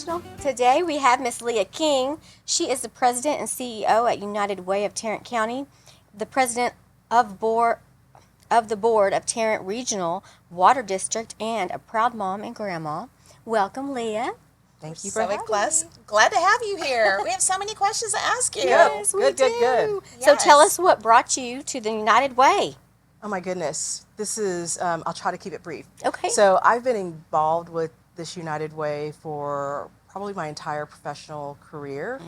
Confessional. Today we have Miss Leah King. She is the president and CEO at United Way of Tarrant County, the president of the board of Tarrant Regional Water District, and a proud mom and grandma. Welcome, Leah. Thank you for having me. Glad to have you here. We have so many questions to ask you. Yes, we do. So tell us what brought you to the United Way. Oh my goodness. This is, I'll try to keep it brief. Okay. So I've been involved with this United Way for probably my entire professional career,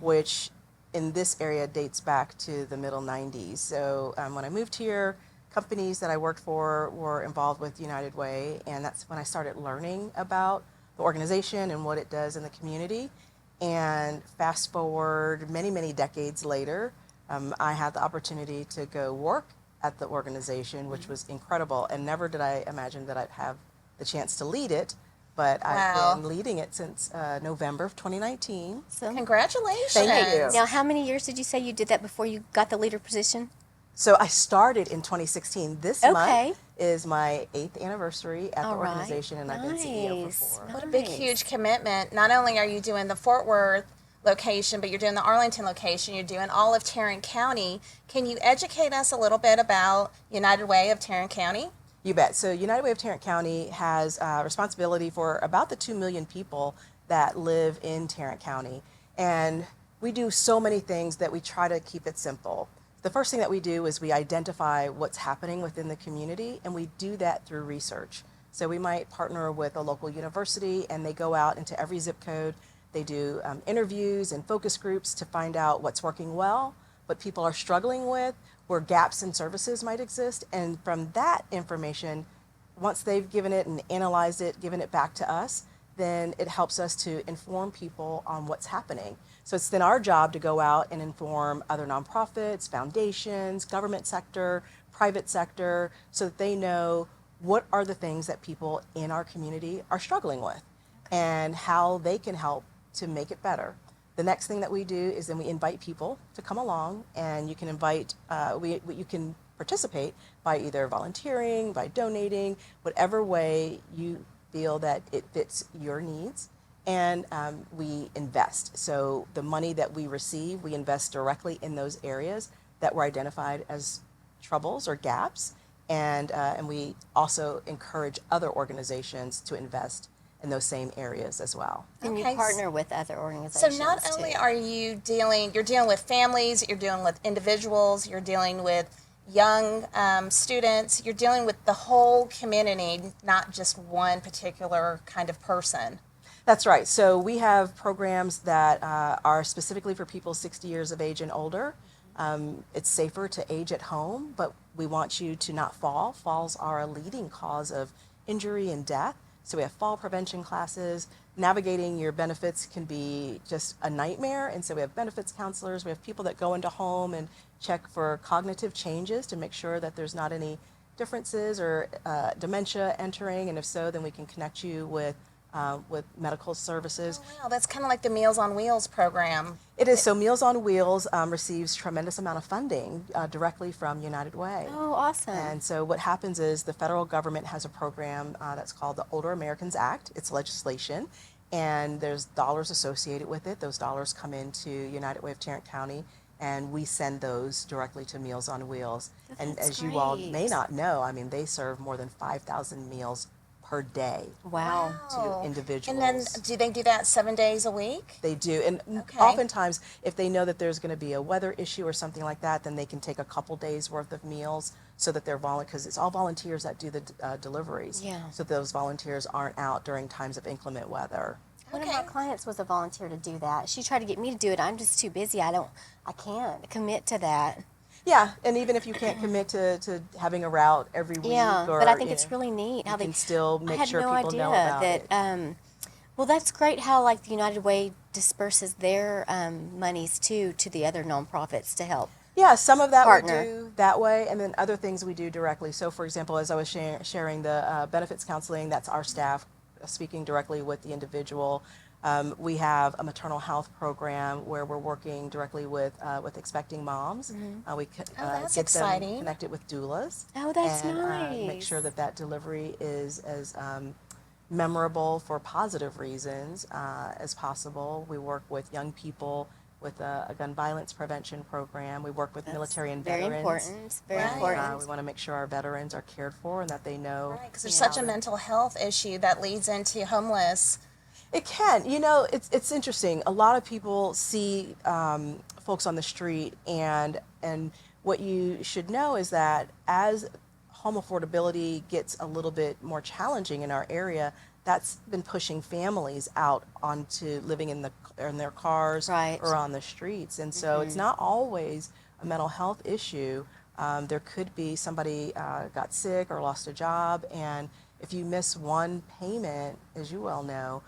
which in this area dates back to the middle 90s. So when I moved here, companies that I worked for were involved with United Way, and that's when I started learning about the organization and what it does in the community. And fast forward many, many decades later, I had the opportunity to go work at the organization, which was incredible, and never did I imagine that I'd have the chance to lead it, but I've been leading it since November of 2019. So, congratulations. Thank you. now, how many years did you say you did that before you got the leader position? So I started in 2016. This month is my 8th anniversary at the organization, and I've been CEO for 4. What a big, huge commitment. Not only are you doing the Fort Worth location, but you're doing the Arlington location, you're doing all of Tarrant County. Can you educate us a little bit about United Way of Tarrant County? You bet. So United Way of Tarrant County has responsibility for about the 2 million people that live in Tarrant County. And we do so many things that we try to keep it simple. The first thing that we do is we identify what's happening within the community, and we do that through research. So we might partner with a local university, and they go out into every zip code. They do interviews and focus groups to find out what's working well, what people are struggling with, where gaps in services might exist. And from that information, once they've given it and analyzed it, given it back to us, then it helps us to inform people on what's happening. So it's then our job to go out and inform other nonprofits, foundations, government sector, private sector, so that they know what are the things that people in our community are struggling with and how they can help to make it better. The next thing that we do is then we invite people to come along, and you can invite, you can participate by either volunteering, by donating, whatever way you feel that it fits your needs. And we invest. So the money that we receive, we invest directly in those areas that were identified as troubles or gaps. And we also encourage other organizations to invest in those same areas as well. And you partner with other organizations. So not only are you you're dealing with families, you're dealing with individuals, you're dealing with young students, you're dealing with the whole community, not just one particular kind of person. That's right. So we have programs that are specifically for people 60 years of age and older. It's safer to age at home, but we want you to not fall. Falls are a leading cause of injury and death. So we have fall prevention classes. Navigating your benefits can be just a nightmare. And so we have benefits counselors. We have people that go into home and check for cognitive changes to make sure that there's not any differences or dementia entering. And if so, then we can connect you with medical services. Oh, wow, that's kind of like the Meals on Wheels program. It is. So Meals on Wheels receives tremendous amount of funding directly from United Way. Oh, awesome. And so what happens is the federal government has a program that's called the Older Americans Act. It's legislation, and there's dollars associated with it. Those dollars come into United Way of Tarrant County, and we send those directly to Meals on Wheels. And as you all may not know, I mean, they serve more than 5,000 meals per day. Wow. To individuals. And then do they do that 7 days a week? They do. And oftentimes, if they know that there's going to be a weather issue or something like that, then they can take a couple days worth of meals so that they're because it's all volunteers that do the deliveries. Yeah. So those volunteers aren't out during times of inclement weather. One of my clients was a volunteer to do that. She tried to get me to do it. I'm just too busy. I can't commit to that. Yeah, and even if you can't commit to having a route every week, but I think it's really neat how they can still make sure people know about it. Well, that's great how like the United Way disperses their monies to the other nonprofits to help. Yeah, some of that partner. we do that way, and then other things we do directly. So, for example, as I was sharing the benefits counseling, that's our staff speaking directly with the individual. We have a maternal health program where we're working directly with expecting moms. We that's get exciting. them connected with doulas. Oh, that's and, nice. Make sure that delivery is as memorable for positive reasons as possible. We work with young people with a gun violence prevention program. We work with military and Very veterans. important. Very Right. important. We want to make sure our veterans are cared for and that they know. Right, because there's Yeah. such a mental health issue that leads into homeless. It can. You know, it's interesting. A lot of people see folks on the street, and what you should know is that as home affordability gets a little bit more challenging in our area, that's been pushing families out onto living in their cars Right. or on the streets, and so it's not always a mental health issue. There could be somebody got sick or lost a job, and if you miss one payment, as you well know,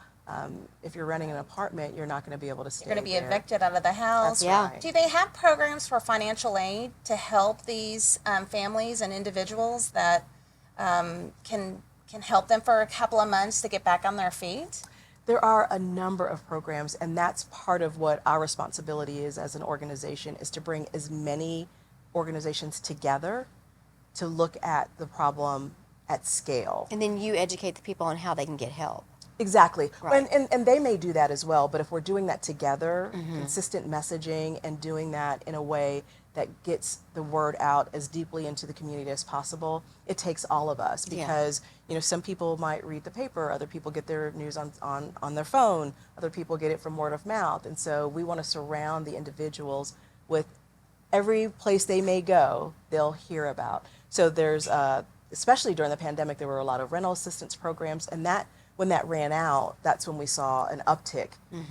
if you're renting an apartment, you're not going to be able to stay You're going to be there. evicted out of the house. That's Yeah. right. Do they have programs for financial aid to help these families and individuals that can help them for a couple of months to get back on their feet? There are a number of programs, and that's part of what our responsibility is as an organization, is to bring as many organizations together to look at the problem at scale. And then you educate the people on how they can get help. Exactly. Right. And they may do that as well, but if we're doing that together, consistent messaging and doing that in a way that gets the word out as deeply into the community as possible, it takes all of us, Yeah. because you know, some people might read the paper, other people get their news on their phone, other people get it from word of mouth, and so we want to surround the individuals with every place they may go, they'll hear about. So there's, especially during the pandemic, there were a lot of rental assistance programs, and that when that ran out, that's when we saw an uptick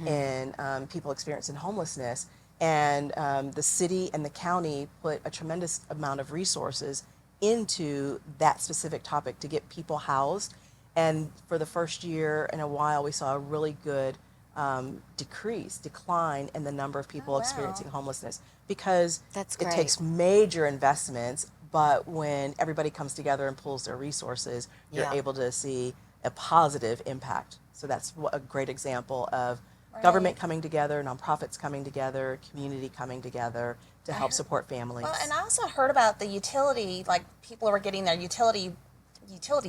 in people experiencing homelessness. And the city and the county put a tremendous amount of resources into that specific topic to get people housed. And for the first year in a while, we saw a really good decline in the number of people Oh, wow. experiencing homelessness, because That's it great. takes major investments, but when everybody comes together and pulls their resources, you're Yeah. able to see a positive impact. So that's a great example of Right. government coming together, nonprofits coming together, community coming together to help support families. Well, and I also heard about the utility, like people were getting their utility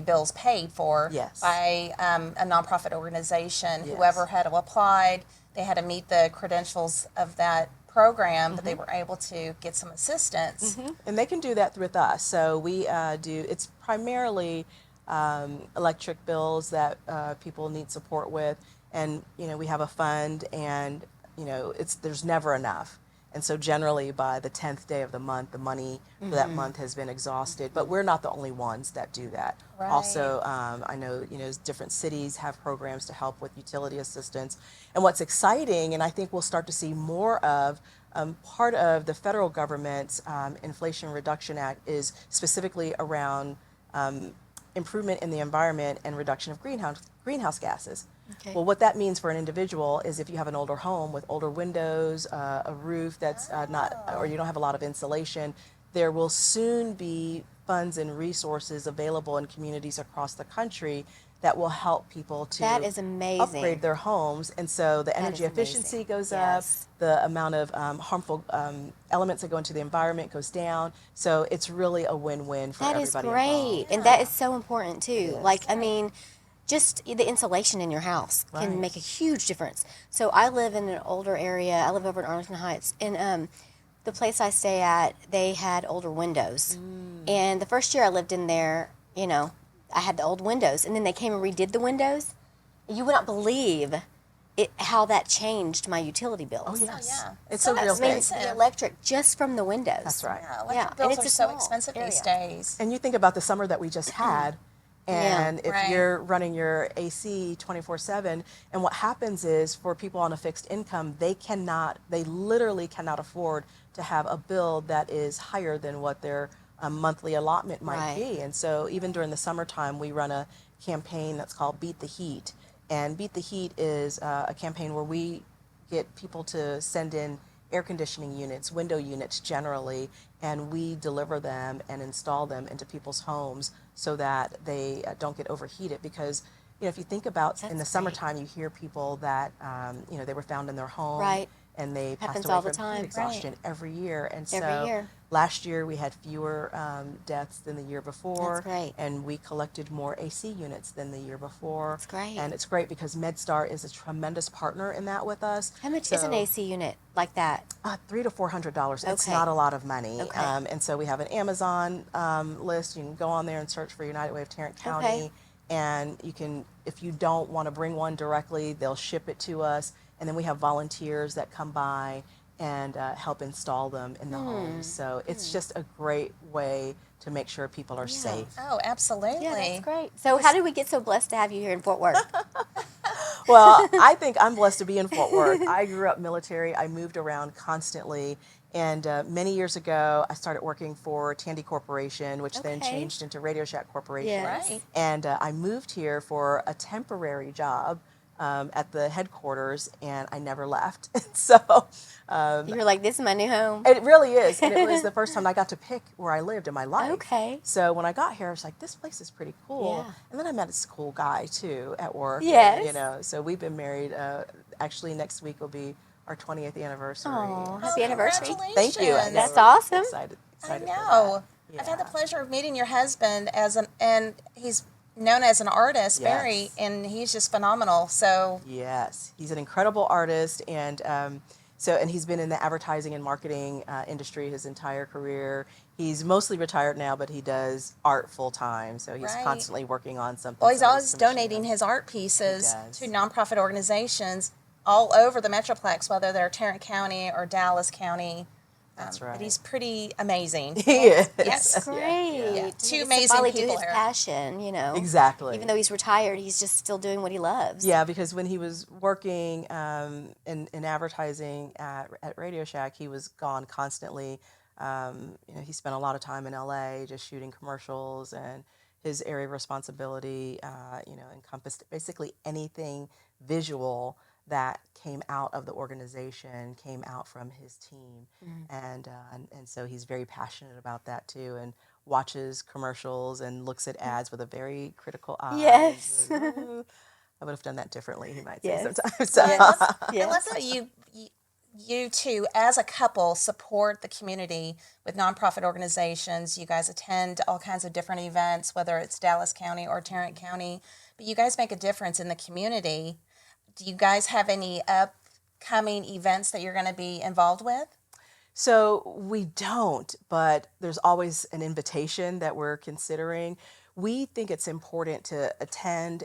bills paid for Yes. by a nonprofit organization. Yes. Whoever had applied, they had to meet the credentials of that program, but they were able to get some assistance. And they can do that with us. So we it's primarily electric bills that people need support with. And, you know, we have a fund, and, you know, there's never enough. And so generally by the 10th day of the month, the money for that month has been exhausted. But we're not the only ones that do that. Right. Also, I know, you know, different cities have programs to help with utility assistance. And what's exciting, and I think we'll start to see more of, part of the federal government's Inflation Reduction Act is specifically around improvement in the environment and reduction of greenhouse gases. Okay. Well, what that means for an individual is if you have an older home with older windows, a roof that's not, or you don't have a lot of insulation, there will soon be funds and resources available in communities across the country that will help people to That is amazing. upgrade their homes. And so the energy is efficiency amazing. goes Yes. up, the amount of harmful elements that go into the environment goes down. So it's really a win-win for That is everybody great. involved. And that is so important too. is. Like, I mean, just the insulation in your house can Right. make a huge difference. So I live in an older area. I live over in Arlington Heights. And the place I stay at, they had older windows. And the first year I lived in there, you know, I had the old windows. And then they came and redid the windows. You would not believe how that changed my utility bills. Oh, yes. yeah. It's So a real I mean, thing. the electric just from the windows. That's right. Yeah, electric Yeah, and bills it's are a so small expensive these area. days. And you think about the summer that we just had, and if Right. you're running your AC 24/7, and what happens is for people on a fixed income, they literally cannot afford to have a bill that is higher than what their monthly allotment might Right. be. And so even during the summertime, we run a campaign that's called Beat the Heat. And Beat the Heat is a campaign where we get people to send in air conditioning units, window units generally, and we deliver them and install them into people's homes so that they don't get overheated. Because, you know, if you think about in the That's great. summertime, you hear people that, you know, they were found in their home Right. and they passed Happens away all the from time. heat exhaustion every year. And Every so year. Last year we had fewer deaths than the year before. That's great. And we collected more AC units than the year before. That's great. And it's great because MedStar is a tremendous partner in that with us. How much is an AC unit like that? $300 to $400. It's Okay. not a lot of money. Okay. And so we have an Amazon list. You can go on there and search for United Way of Tarrant County. Okay. And you can, if you don't want to bring one directly, they'll ship it to us. And then we have volunteers that come by and help install them in the homes. So it's just a great way to make sure people are safe. Oh, absolutely. Yeah, that's great. So how did we get so blessed to have you here in Fort Worth? Well, I think I'm blessed to be in Fort Worth. I grew up military. I moved around constantly. And many years ago, I started working for Tandy Corporation, which then Okay. changed into Radio Shack Corporation. Yes. Right. And I moved here for a temporary job at the headquarters, and I never left. So You were like, this is my new home. it really is. And it was the first time I got to pick where I lived in my life. Okay. So when I got here, I was like, this place is pretty cool. Yeah. And then I met this cool guy, too, at work. and, Yes. you know, so we've been married. Actually, next week will be our 20th anniversary. Aw, happy anniversary. Thank you. I know, That's we're awesome. Excited, I excited for know. that. I've had the Yeah. pleasure of meeting your husband and he's known as an artist, Yes. Barry, and he's just phenomenal. So Yes, he's an incredible artist, and and he's been in the advertising and marketing industry his entire career. He's mostly retired now, but he does art full time, so he's Right. constantly working on something. well, he's somebody's always commissioning donating him. his art pieces does. to nonprofit organizations all over the Metroplex, whether they're Tarrant County or Dallas County. That's But right. he's pretty amazing. He is. Yes. That's great. Yeah. He Two gets to amazing finally do people his here. passion, you know. Exactly. Even though he's retired, he's just still doing what he loves. Yeah, because when he was working in advertising at Radio Shack, he was gone constantly. He spent a lot of time in LA just shooting commercials, and his area of responsibility, encompassed basically anything visual that came out of the organization came out from his team, and so he's very passionate about that too, and watches commercials and looks at ads with a very critical eye. Yes. I would have done that differently, he might say Yes. sometimes. So, Yes. I Yes. love how you two, as a couple, support the community with nonprofit organizations. You guys attend all kinds of different events, whether it's Dallas County or Tarrant County, but you guys make a difference in the community. Do you guys have any upcoming events that you're going to be involved with? So we don't, but there's always an invitation that we're considering. We think it's important to attend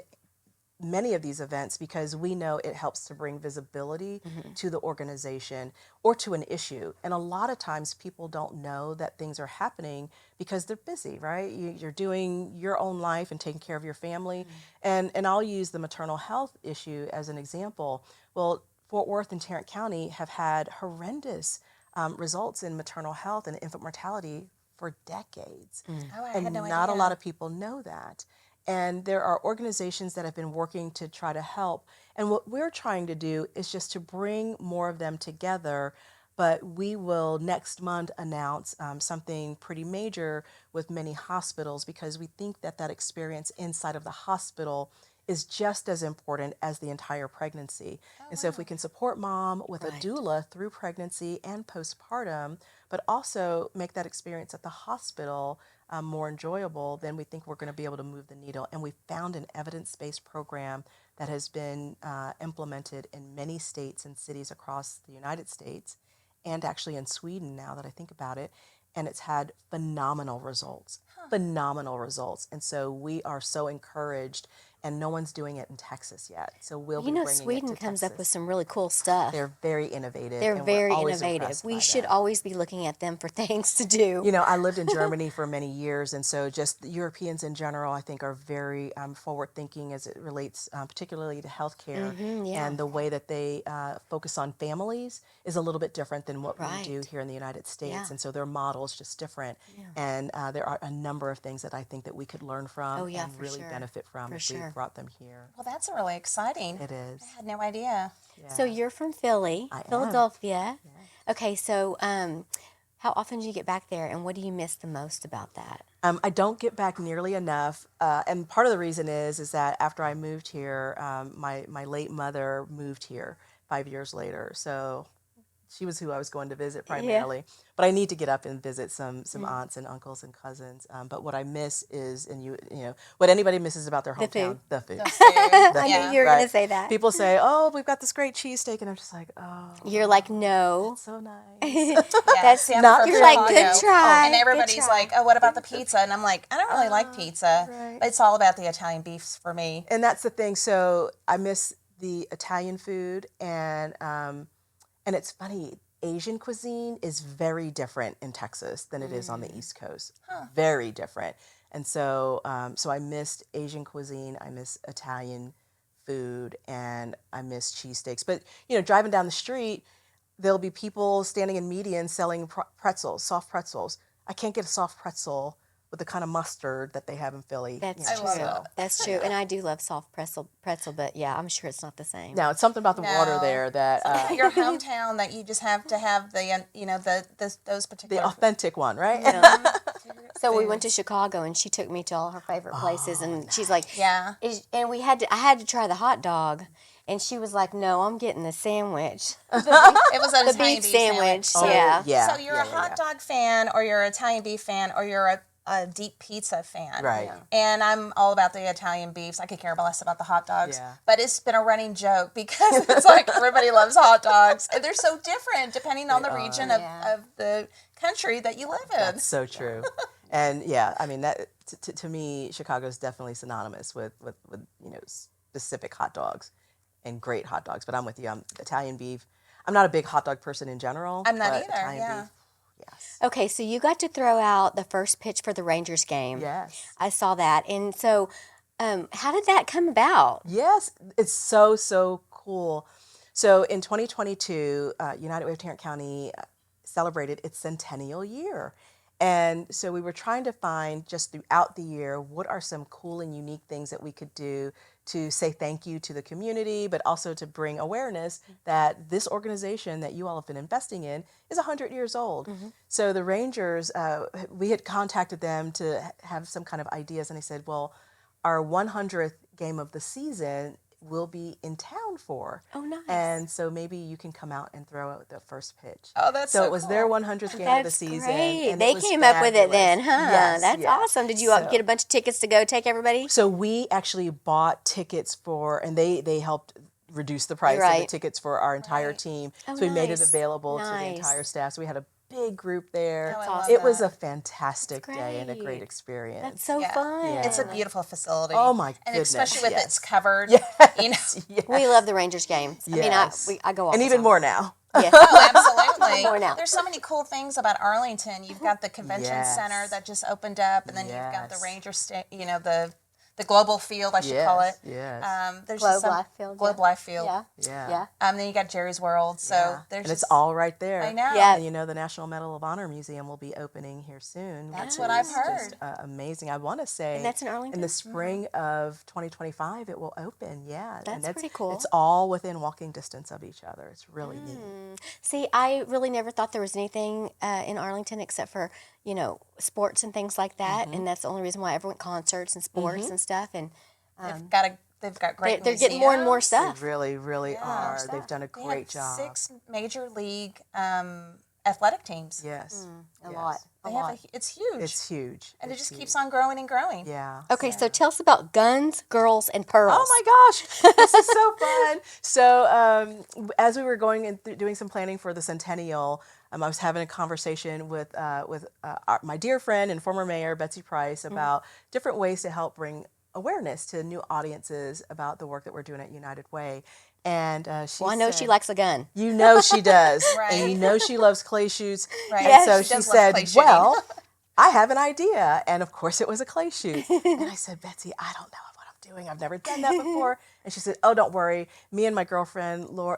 many of these events because we know it helps to bring visibility to the organization or to an issue. And a lot of times people don't know that things are happening because they're busy, right? You're doing your own life and taking care of your family. And I'll use the maternal health issue as an example. Well, Fort Worth and Tarrant County have had horrendous results in maternal health and infant mortality for decades. Oh, I And had no not a idea. lot of people know that. And there are organizations that have been working to try to help. And what we're trying to do is just to bring more of them together. But we will next month announce something pretty major with many hospitals because we think that that experience inside of the hospital is just as important as the entire pregnancy. And so if we can support mom with a Right. doula through pregnancy and postpartum, but also make that experience at the hospital more enjoyable, then we think we're going to be able to move the needle. And we found an evidence-based program that has been implemented in many states and cities across the United States, and actually in Sweden now that I think about it. And it's had phenomenal results, phenomenal results. And so we are so encouraged, and no one's doing it in Texas yet. So we'll You be know, bringing Sweden it to comes Texas. up with some really cool stuff. They're very innovative. They're and very we're always innovative. impressed We by should that. always be looking at them for things to do. You know, I lived in Germany for many years, and so just the Europeans in general, I think, are very forward-thinking as it relates particularly to healthcare. yeah. And the way that they focus on families is a little bit different than what we do Right. here in the United States. Yeah. And so their model is just different. And there are a number of things that I think that we could learn from Oh, yeah, and for really sure. benefit from For if sure. we brought them here. Well, that's really exciting. It is. I had no idea. So you're from Philly, I am. Philadelphia. Okay, so how often do you get back there, and what do you miss the most about that? I don't get back nearly enough, and part of the reason is that after I moved here, my late mother moved here 5 years later. So she was who I was going to visit primarily. But I need to get up and visit some aunts and uncles and cousins. But what I miss is, and you know, what anybody misses about their hometown, the food. I knew you were going to say that. People say, "Oh, we've got this great cheesesteak," and I'm just like, "Oh." You're like, no. So nice. That's See, I'm not from You're like, Chicago, good try. and everybody's good try. like, "Oh, what about the pizza?" And I'm like, "I don't really like pizza. right. It's all about the Italian beefs for me." And that's the thing. So I miss the Italian food, and it's funny. Asian cuisine is very different in Texas than it is on the East Coast. Very different. And so, so I missed Asian cuisine. I miss Italian food, and I miss cheesesteaks. But you know, driving down the street, there'll be people standing in medians selling pretzels, soft pretzels. I can't get a soft pretzel with the kind of mustard that they have in Philly. That's you know, true. love it. That's true. And I do love soft pretzel, but yeah, I'm sure it's not the same. Now, it's something about the water No. there that Your hometown that you just have to have the you know those particular the authentic one, right? So we went to Chicago, and she took me to all her favorite places, and she's like, Yeah. And I had to try the hot dog, and she was like, no, I'm getting the sandwich, It was an the Italian beef sandwich. Oh, Yeah. yeah. So you're a hot dog fan, or you're an Italian beef fan, or you're a deep pizza fan. Right. Yeah. And I'm all about the Italian beefs. I could care less about the hot dogs. Yeah. But it's been a running joke because it's like everybody loves hot dogs. And they're so different depending on the region of the country that you live in. That's so true. And yeah, I mean, that to me, Chicago is definitely synonymous with you know, specific hot dogs and great hot dogs. But I'm with you. I'm Italian beef. I'm not a big hot dog person in general. I'm not but either, Italian yeah. beef, yes. Okay, so you got to throw out the first pitch for the Rangers game. Yes. I saw that. And so how did that come about? Yes, it's so cool. So in 2022, United Way of Tarrant County celebrated its centennial year. And so we were trying to find just throughout the year, what are some cool and unique things that we could do to say thank you to the community, but also to bring awareness that this organization that you all have been investing in is 100 years old. So the Rangers, we had contacted them to have some kind of ideas, and they said, well, our 100th game of the season will be in town for. Oh, nice. And so maybe you can come out and throw out the first pitch. Oh, that's so so it was cool. their 100th game of the That's season. great. And They it was came up with it fabulous. then, huh? Yes, That's yes. awesome. Did you So- get a bunch of tickets to go take everybody? So we actually bought tickets for, and they helped reduce the price of the Right. tickets for our entire Right. team. Oh, so we made it nice. available to the Nice. entire staff. So we had a big group there. Oh, I That's love awesome. It was that. a fantastic That's day and a great. great experience. That's so Yeah. fun. Yeah. It's a beautiful facility. Oh, my And goodness, especially with yes. it's covered. Yes, You know. yes. We love the Rangers games. Yes. I go all and the even time. more now. Yeah. Oh, absolutely. More now. There's so many cool things about Arlington. You've got the convention Yes. center that just opened up, and then you've got the Yes. Ranger you know, the global field, I should call it. Yes. There's Globe just some Life Field, Globe yeah. Life Field. Yeah. Yeah. Yeah. Then you got Jerry's World. So Yeah. there's and it's just, all right there. I know. Yeah. And you know, the National Medal of Honor Museum will be opening here soon. That's which what I've is heard. Just, amazing. I want to say And that's in Arlington? in the spring of 2025, it will open. Yeah. That's and pretty cool. It's all within walking distance of each other. It's really neat. See, I really never thought there was anything in Arlington except for, you know, sports and things like that. And that's the only reason why I ever went concerts and sports and stuff. And They've got great they're getting more and more museums. They stuff. really are. stuff. They've done a They great have job. 6 major league athletic teams. Yes. A Yes. lot. They have it's huge. It's huge. and it It's just huge. keeps on growing and growing. Yeah. Okay, so tell us about Guns, Girls, and Pearls. Oh my gosh, this is so fun. So as we were going and doing some planning for the centennial, I was having a conversation with my dear friend and former mayor, Betsy Price, about different ways to help bring awareness to new audiences about the work that we're doing at United Way. And she Well, I know said, she likes a gun. You know she does. Right. And you know she loves clay shoots. Right. And Yes, so she she does love said, clay shooting. well, I have an idea. And of course it was a clay shoot. And I said, Betsy, I don't know what I'm doing. I've never done that before. And she said, oh, don't worry. Me and my girlfriend, Linda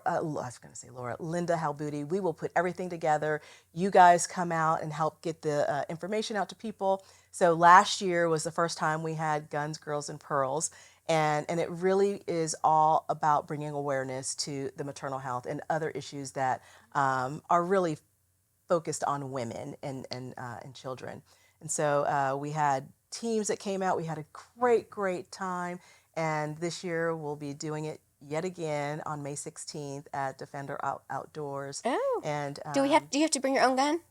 Halbooty, we will put everything together. You guys come out and help get the information out to people. So last year was the first time we had Guns, Girls, and Pearls. And it really is all about bringing awareness to the maternal health and other issues that are really focused on women and children. And so we had teams that came out. We had a great time. And this year we'll be doing it yet again on May 16th at Defender Outdoors. Oh. And Do you have to bring your own gun?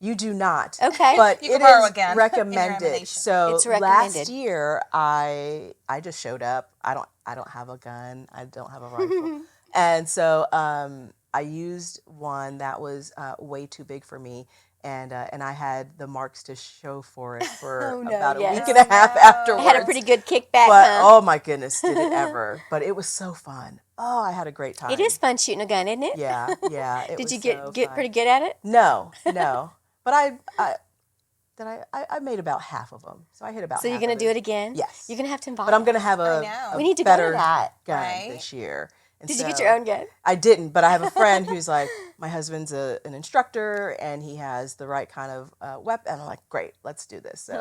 you do not. Okay. But You can it borrow is a gun in your recommended. ammunition. So It's recommended. last year I just showed up. I don't have a gun. I don't have a rifle. And so I used one that was way too big for me. And I had the marks to show for it for Oh, no, about a yes. week and a half no. afterwards. I had a pretty good kickback, But huh? oh my goodness, did it ever? But it was so fun. Oh, I had a great time. It is fun shooting a gun, isn't it? Yeah, yeah. It Did was you so get fun. pretty good at it? No. But I made about half of them. So I hit about So you're half going of to do it again? Yes. You're going to have to invite But I'm going to us. have I a know. We need to go to better that. gun Right. this year. And Did you so get your own gun? I didn't, but I have a friend who's like, my husband's an instructor and he has the right kind of weapon. And I'm like, great, let's do this. So You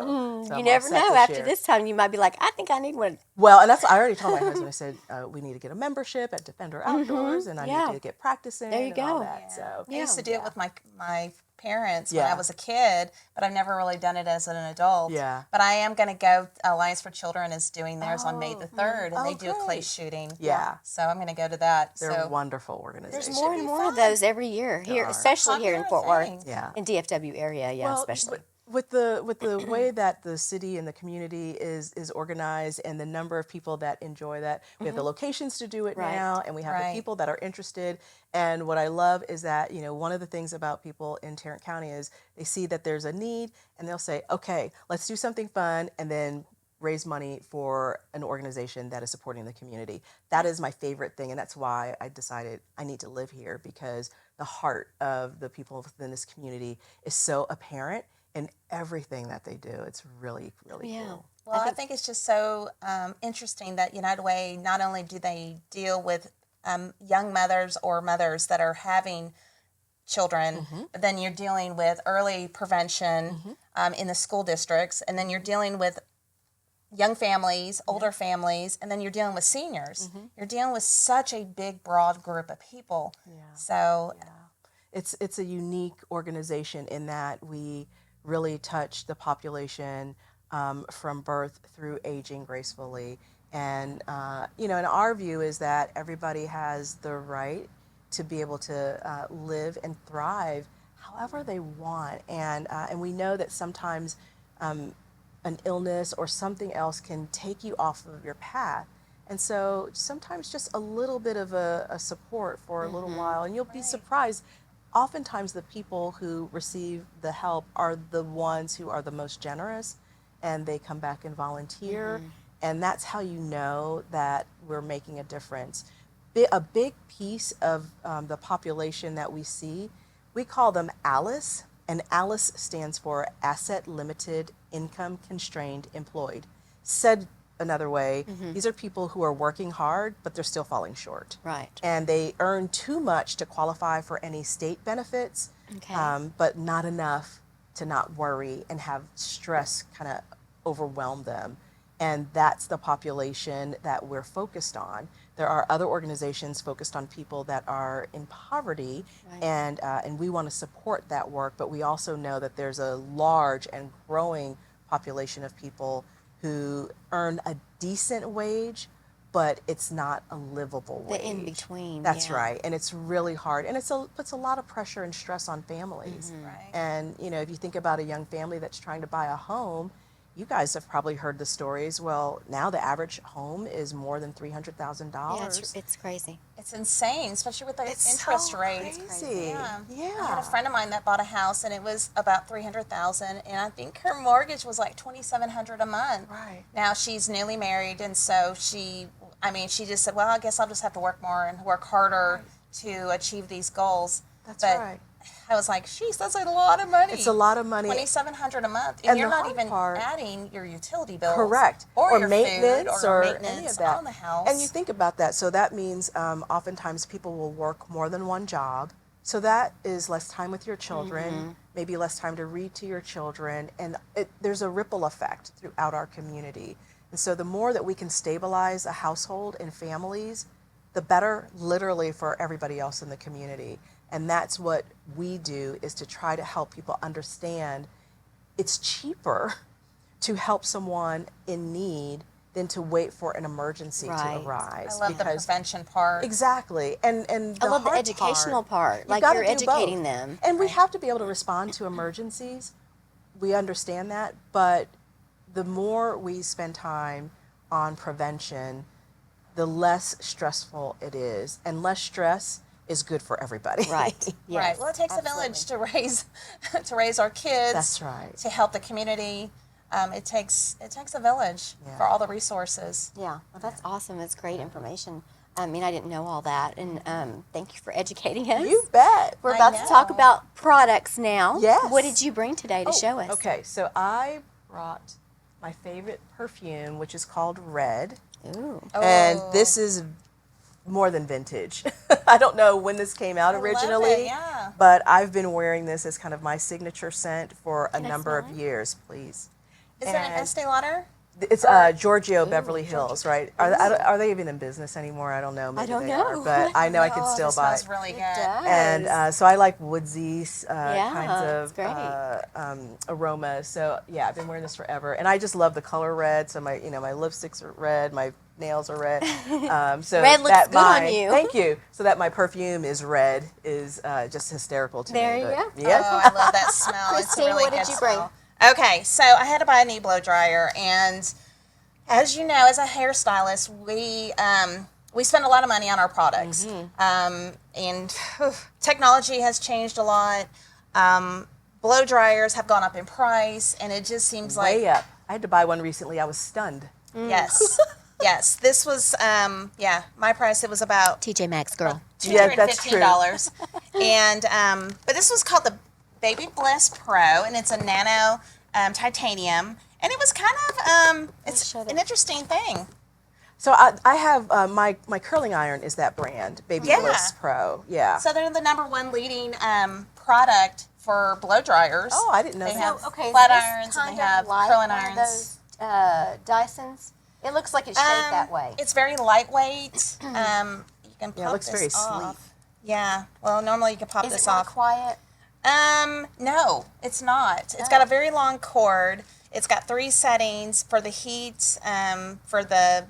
I'm all never set know. this After year. this time, you might be like, I think I need one. Well, and I already told my husband, I said, we need to get a membership at Defender Outdoors and I Yeah. need to get practicing There you and all go. that. So I used to do it with my parents when Yeah. I was a kid, but I've never really done it as an adult. Yeah. But I am going to go. Alliance for Children is doing theirs on May the 3rd, and they do a clay great. shooting. Yeah. So I'm going to go to that. They're so a wonderful organization. There's more and be more of fun. those every year here, are. especially here in Popular Fort thing. Worth, Yeah. in DFW area. Yeah, Well, especially. with the way that the city and the community is organized and the number of people that enjoy that, we have the locations to do it Right. now, and we have Right. the people that are interested. And what I love is that, you know, one of the things about people in Tarrant County is they see that there's a need and they'll say, okay, let's do something fun, and then raise money for an organization that is supporting the community. That is my favorite thing, and that's why I decided I need to live here, because the heart of the people within this community is so apparent in everything that they do. It's really, really Yeah. cool. Well, I think it's just so interesting that United Way, not only do they deal with young mothers or mothers that are having children, but then you're dealing with early prevention in the school districts, and then you're dealing with young families, older families, and then you're dealing with seniors. You're dealing with such a big, broad group of people. Yeah. So It's a unique organization in that we really touch the population from birth through aging gracefully. And, you know, and our view is that everybody has the right to be able to live and thrive however they want. And we know that sometimes an illness or something else can take you off of your path. And so sometimes just a little bit of a support for a little while, and you'll be surprised. Oftentimes the people who receive the help are the ones who are the most generous, and they come back and volunteer. And that's how you know that we're making a difference. A big piece of the population that we see, we call them ALICE, and ALICE stands for Asset Limited Income Constrained Employed. Said another way, these are people who are working hard, but they're still falling short. Right. And they earn too much to qualify for any state benefits, Okay. but not enough to not worry and have stress kind of overwhelm them. And that's the population that we're focused on. There are other organizations focused on people that are in poverty, Right. and we want to support that work, but we also know that there's a large and growing population of people who earn a decent wage, but it's not a livable wage. The in between. That's yeah. right, and it's really hard, and puts a lot of pressure and stress on families. Right. And you know, if you think about a young family that's trying to buy a home, you guys have probably heard the stories. Well, now the average home is more than $300,000. Yeah, it's crazy. it's insane, especially with the It's interest so rates. crazy. Yeah. Yeah. I had a friend of mine that bought a house, and it was about $300,000, and I think her mortgage was like $2,700 a month. Right. Now she's newly married, and so she just said, well, I guess I'll just have to work more and work harder to achieve these goals. That's but right. I was like, "Sheesh, that's a lot of money. It's a lot of money. $2,700 a month, and And you're the not hard even part- adding your utility bills, Correct. or your maintenance food, or any maintenance of that on the house." And you think about that. So that means oftentimes people will work more than one job. So that is less time with your children, maybe less time to read to your children. And there's a ripple effect throughout our community. And so the more that we can stabilize a household and families, the better literally for everybody else in the community. And that's what we do, is to try to help people understand it's cheaper to help someone in need than to wait for an emergency Right. to arise. I love the prevention part. Exactly. And I the love the hard educational part. you've Like gotta you're do educating both. them. And we Right. have to be able to respond to emergencies. We understand that, but the more we spend time on prevention, the less stressful it is, and less stress is good for everybody. Right. Yes, Right. Well, it takes absolutely. a village to raise to raise our kids. That's right. To help the community, it takes a village for all the resources. Yeah, well, that's awesome. That's great information. I mean, I didn't know all that, and thank you for educating us. You bet. We're I about to talk know. about products now. Yes. What did you bring today to show us? Okay, so I brought my favorite perfume, which is called Red. Ooh. And Oh. this is more than vintage. I don't know when this came out I love originally, it, yeah. but I've been wearing this as kind of my signature scent for a I number of smell it? years, please. Is it an And Estee Lauder? It's Giorgio Beverly Hills, right? Are they even in business anymore? I don't know. Maybe don't they know. are, but I know I can Oh, still this buy. smells really good. does. And so I like woodsy Yeah, kinds it's great. of aromas. So yeah, I've been wearing this forever, and I just love the color red. So my my lipsticks are red, my nails are red. So Red looks that good on my, you. Thank you. So that my perfume is red is just hysterical to There me. you but go. Yep. Oh, I love that smell. It's a Christine, really what good did you bring? smell. Okay, so I had to buy a knee blow dryer, and as you know, as a hairstylist, we spend a lot of money on our products, and technology has changed a lot. Blow dryers have gone up in price, and it just seems like Way up. I had to buy one recently. I was stunned. yes, yes. This was my price. It was about TJ Maxx girl. Yeah, that's true. $215. And but this was called the Baby Bliss Pro, and it's a nano titanium, and it was kind of it's show an them. interesting thing. So I have my curling iron is that brand, Baby Yeah. Bliss Pro. Yeah. So they're the #1 leading product for blow dryers. Oh, I didn't know They that. have Okay, flat is this irons and kind they of have like curling one of irons. those Dysons. It looks like it's shaped that way. It's very lightweight. You can pop Yeah, it looks this very off. sleek. Yeah. Well, normally you can pop Is this it more off. quiet? No, it's not. It's got a very long cord. It's got 3 settings for the heat, for the,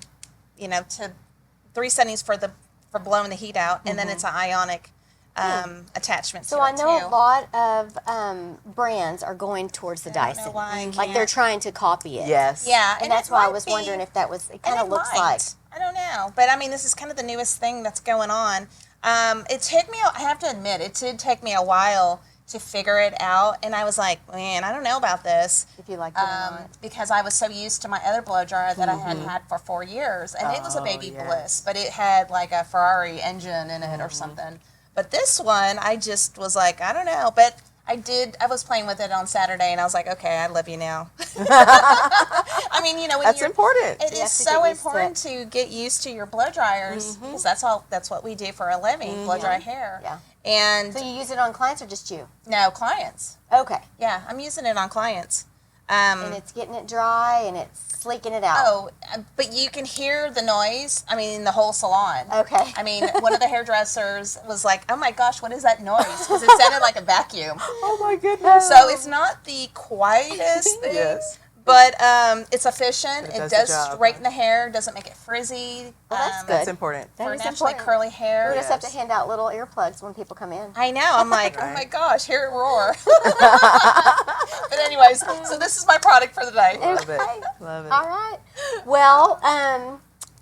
to 3 settings for blowing the heat out, and then it's an ionic attachment So to I it know too. a lot of brands are going towards the I don't know Dyson. why I Like can't. they're trying to copy it. Yes. Yeah, And that's it why I might was be- wondering if that was, it and kind of looks might. like. I don't know, but I mean, this is kind of the newest thing that's going on. It took me, I have to admit, it did take me a while to figure it out, and I was like, man, I don't know about this. If you like it or not. Because I was so used to my other blow dryer that I had had for 4 years, and it was a Baby yes. Bliss, but it had like a Ferrari engine in it or something. But this one, I just was like, I don't know, but I was playing with it on Saturday, and I was like, okay, I love you now. I mean, when That's you're, important. it You is have to so get used to important to get used to your blow dryers, because that's what we do for a living, blow dry hair. Yeah. And So you use it on clients or just you? no, clients. Okay. Yeah, I'm using it on clients. And it's getting it dry and it's sleeking it out. Oh, but you can hear the noise. I mean, the whole salon. Okay. I mean, one of the hairdressers was like, "Oh my gosh, what is that noise?" Because it sounded like a vacuum. Oh my goodness. So it's not the quietest thing, Yes. but it's efficient. It It does does the job. straighten the hair, doesn't make it frizzy. Well, that's That's good. important. That For is naturally important. curly hair. We just have to Yes. hand out little earplugs when people come in. I know. I'm like, oh Right. my gosh, hear it roar. But anyways, so this is my product for the day. Love it. Okay. Love it. All right. Well,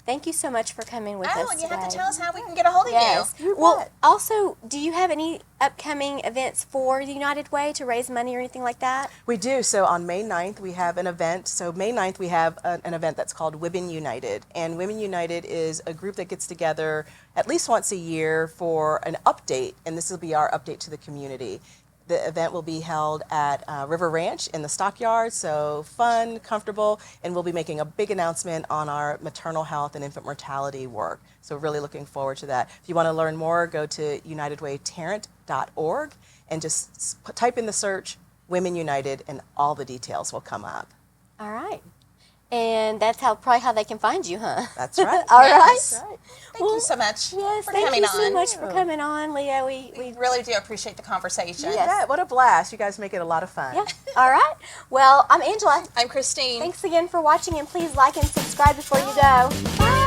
thank you so much for coming with us Oh, and you have to today. tell us how we can get a hold of Yes. you. Well, bet. also, do you have any upcoming events for the United Way to raise money or anything like that? We do. So on May 9th, we have an event. So May 9th, we have an event that's called Women United. And Women United is a group that gets together at least once a year for an update. And this will be our update to the community. The event will be held at River Ranch in the Stockyard. So fun, comfortable, and we'll be making a big announcement on our maternal health and infant mortality work. So really looking forward to that. If you want to learn more, go to unitedwaytarrant.org and just type in the search Women United and all the details will come up. All right. And that's probably how they can find you, huh? That's right. All right. Yes. That's right. Thank you so much Yes, for thank coming you so on. much for coming on, Leah. We We really do appreciate the conversation. Yeah, what a blast. You guys make it a lot of fun. yeah. All right. Well, I'm Angela. I'm Christine. Thanks again for watching, and please like and subscribe before you go. Bye.